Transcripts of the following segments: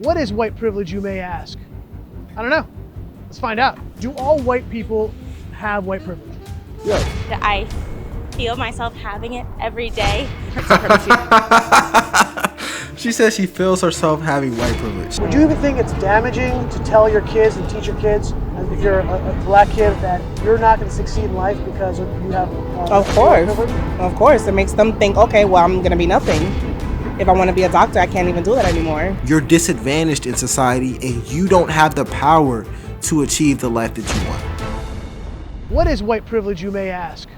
What is white privilege, you may ask? I don't know. Let's find out. Do all white people have white privilege? Yes. I feel myself having it every day. She says she feels herself having white privilege. Do you even think it's damaging to tell your kids and teach your kids, if you're a black kid, that you're not going to succeed in life because you have Of course. Of course. It makes them think, okay, well, I'm going to be nothing. If I want to be a doctor, I can't even do that anymore. You're disadvantaged in society and you don't have the power to achieve the life that you want. What is white privilege, you may ask?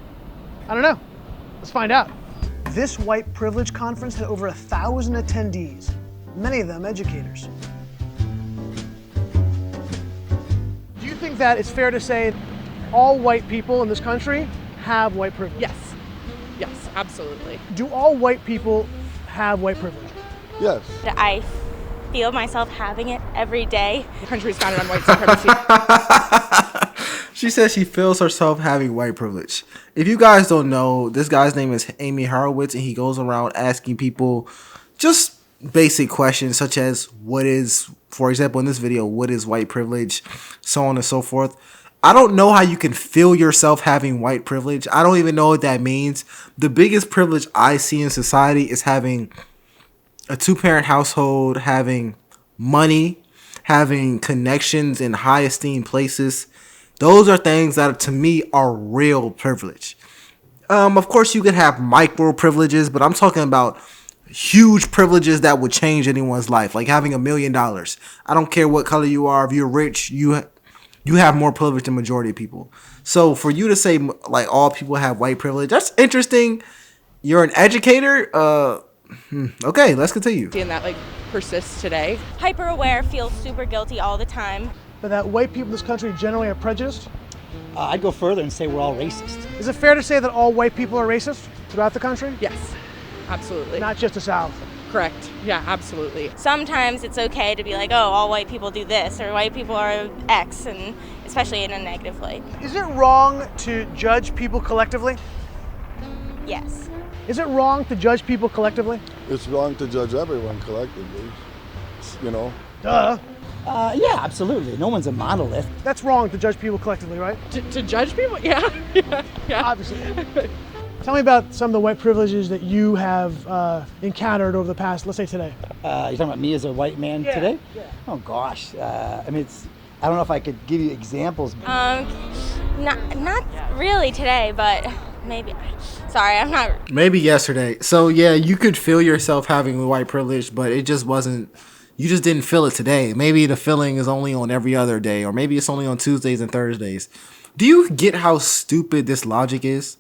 I don't know. Let's find out. This white privilege conference had over 1,000 attendees, many of them educators. Do you think that it's fair to say all white people in this country have white privilege? Yes. Yes, absolutely. Do all white people have white privilege? Yes. I feel myself having it every day. The country's founded on white supremacy. She says she feels herself having white privilege. If you guys don't know, this guy's name is Amy Horowitz, and he goes around asking people just basic questions such as what is, for example, in this video, what is white privilege, so on and so forth. I don't know how you can feel yourself having white privilege. I don't even know what that means. The biggest privilege I see in society is having a two-parent household, having money, having connections in high esteemed places. Those are things that, to me, are real privilege. Of course, you could have micro privileges, but I'm talking about huge privileges that would change anyone's life, like having $1 million. I don't care what color you are. If you're rich, you have more privilege than majority of people. So for you to say like all people have white privilege, that's interesting. You're an educator. Okay, let's continue. And that persists today. Hyper aware, feel super guilty all the time. But that white people in this country generally are prejudiced? I'd go further and say we're all racist. Is it fair to say that all white people are racist throughout the country? Yes, absolutely. Not just the South? Correct. Yeah, absolutely. Sometimes it's okay to be like, oh, all white people do this, or white people are X, and especially in a negative light. Is it wrong to judge people collectively? Yes. Is it wrong to judge people collectively? It's wrong to judge everyone collectively. You know? Duh. Yeah, absolutely. No one's a monolith. That's wrong to judge people collectively, right? To judge people? Yeah. Yeah. Obviously. Tell me about some of the white privileges that you have encountered over the past, let's say today. You're talking about me as a white man today? Yeah. Oh gosh. I mean, I don't know if I could give you examples. Not really today, but maybe. Sorry, I'm not. Maybe yesterday. So yeah, you could feel yourself having white privilege, but it just wasn't. You just didn't feel it today. Maybe the feeling is only on every other day, or maybe it's only on Tuesdays and Thursdays. Do you get how stupid this logic is?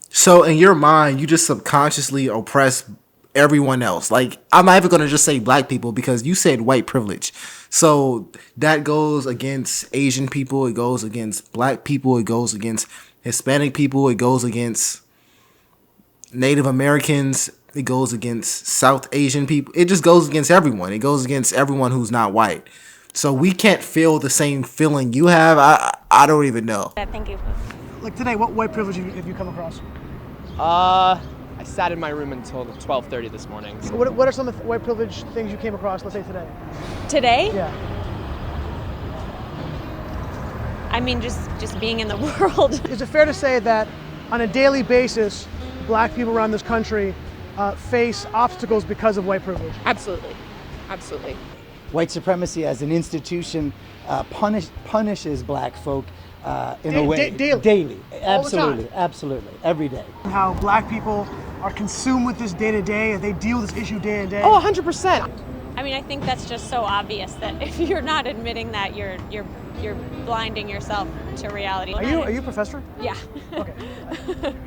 So in your mind, you just subconsciously oppress everyone else. Like, I'm not even going to just say black people because you said white privilege. So that goes against Asian people. It goes against black people. It goes against Hispanic people. It goes against Native Americans. It goes against South Asian people. It just goes against everyone. It goes against everyone who's not white. So we can't feel the same feeling you have. I don't even know. Thank you. Like today, what white privilege have you come across? I sat in my room until 12:30 this morning. What are some of the white privilege things you came across, let's say today? Today? Yeah. I mean, just being in the world. Is it fair to say that on a daily basis, black people around this country face obstacles because of white privilege? Absolutely. Absolutely. White supremacy as an institution punishes black folk in a way. Daily. Absolutely. Absolutely. Every day. How black people are consumed with this day to day, and they deal with this issue day to day. Oh, 100%. I mean, I think that's just so obvious that if you're not admitting that, you're blinding yourself to reality. Are you a professor? Yeah. Okay.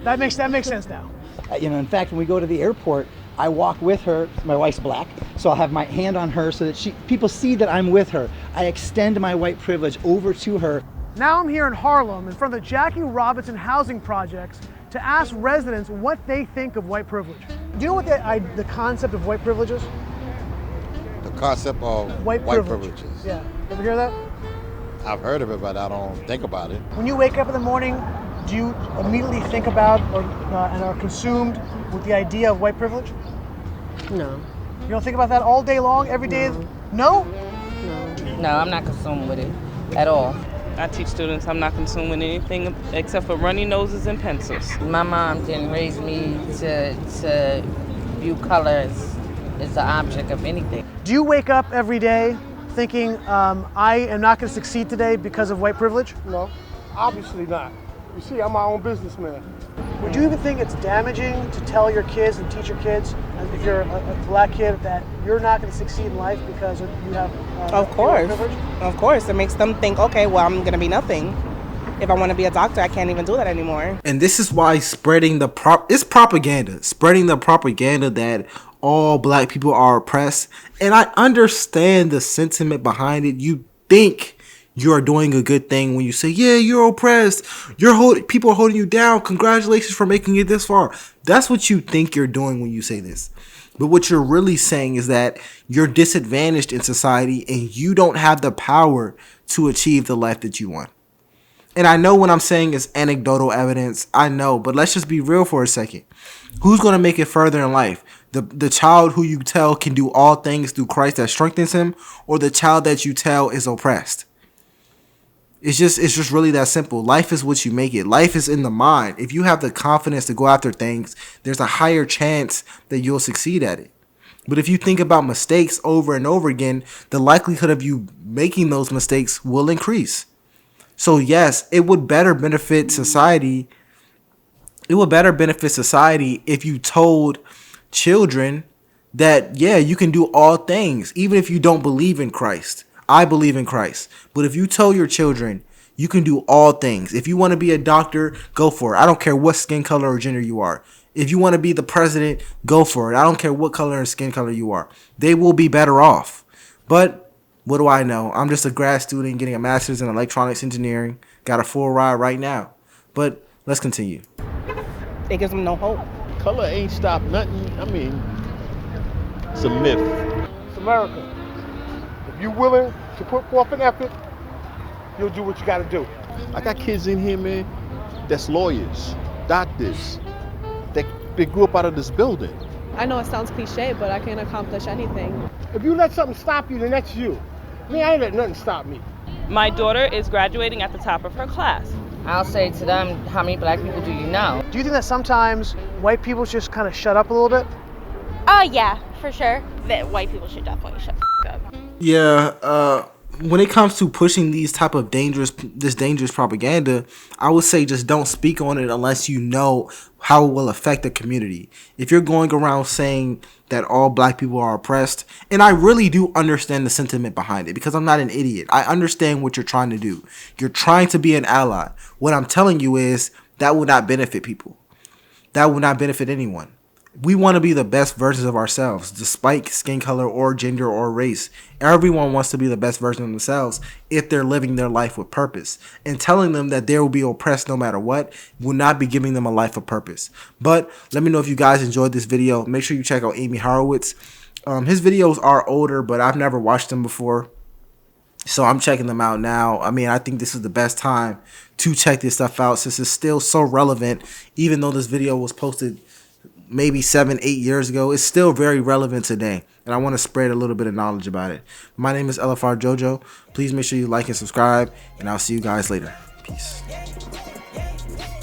That makes sense now. In fact, when we go to the airport, I walk with her. My wife's black, so I'll have my hand on her so that people see that I'm with her. I extend my white privilege over to her. Now I'm here in Harlem in front of the Jackie Robinson housing projects to ask residents what they think of white privilege. Do you know what the concept of white privilege is? The concept of white privileges. Yeah. Ever hear that? I've heard of it, but I don't think about it. When you wake up in the morning, do you immediately think about and are consumed with the idea of white privilege? No. You don't think about that all day long, every day? No? No, I'm not consumed with it at all. I teach students I'm not consumed with anything except for runny noses and pencils. My mom didn't raise me to view color as the object of anything. Do you wake up every day thinking, I am not going to succeed today because of white privilege? No, obviously not. You see, I'm my own businessman. Would you even think it's damaging to tell your kids and teach your kids, if you're a black kid, that you're not going to succeed in life because you have Of course. privilege? Of course. It makes them think, okay, well, I'm going to be nothing. If I want to be a doctor, I can't even do that anymore. And this is why spreading it's propaganda. Spreading the propaganda that all black people are oppressed. And I understand the sentiment behind it. You think you're doing a good thing when you say, yeah, you're oppressed. People are holding you down. Congratulations for making it this far. That's what you think you're doing when you say this. But what you're really saying is that you're disadvantaged in society and you don't have the power to achieve the life that you want. And I know what I'm saying is anecdotal evidence. I know, but let's just be real for a second. Who's going to make it further in life? The child who you tell can do all things through Christ that strengthens him, or the child that you tell is oppressed? It's just really that simple. Life is what you make it. Life is in the mind. If you have the confidence to go after things, there's a higher chance that you'll succeed at it. But if you think about mistakes over and over again, the likelihood of you making those mistakes will increase. So yes, it would better benefit society. It would better benefit society if you told children that, yeah, you can do all things, even if you don't believe in Christ. I believe in Christ. But if you tell your children you can do all things, if you want to be a doctor, go for it. I don't care what skin color or gender you are. If you want to be the president, go for it. I don't care what color and skin color you are. They will be better off. But what do I know? I'm just a grad student getting a master's in electronics engineering. Got a full ride right now. But let's continue. It gives them no hope. Color ain't stopped nothing. I mean, it's a myth. It's America. If you're willing to put forth an effort, you'll do what you got to do. I got kids in here, man, that's lawyers, doctors, they grew up out of this building. I know it sounds cliche, but I can accomplish anything. If you let something stop you, then that's you. Me, I ain't let nothing stop me. My daughter is graduating at the top of her class. I'll say to them, how many black people do you know? Do you think that sometimes white people just kind of shut up a little bit? Yeah, for sure. That white people should definitely shut the up. Yeah, when it comes to pushing these type of dangerous propaganda, I would say just don't speak on it unless you know how it will affect the community. If you're going around saying that all black people are oppressed, and I really do understand the sentiment behind it because I'm not an idiot. I understand what you're trying to do. You're trying to be an ally. What I'm telling you is that will not benefit people. That will not benefit anyone. We want to be the best versions of ourselves, despite skin color or gender or race. Everyone wants to be the best version of themselves if they're living their life with purpose. And telling them that they will be oppressed no matter what will not be giving them a life of purpose. But let me know if you guys enjoyed this video. Make sure you check out Amy Horowitz. His videos are older, but I've never watched them before, so I'm checking them out now. I mean, I think this is the best time to check this stuff out since it's still so relevant. Even though this video was posted maybe 7-8 years ago, it's still very relevant today, and I want to spread a little bit of knowledge about it. My name is LFR JoJo. Please make sure you like and subscribe, and I'll see you guys later. Peace.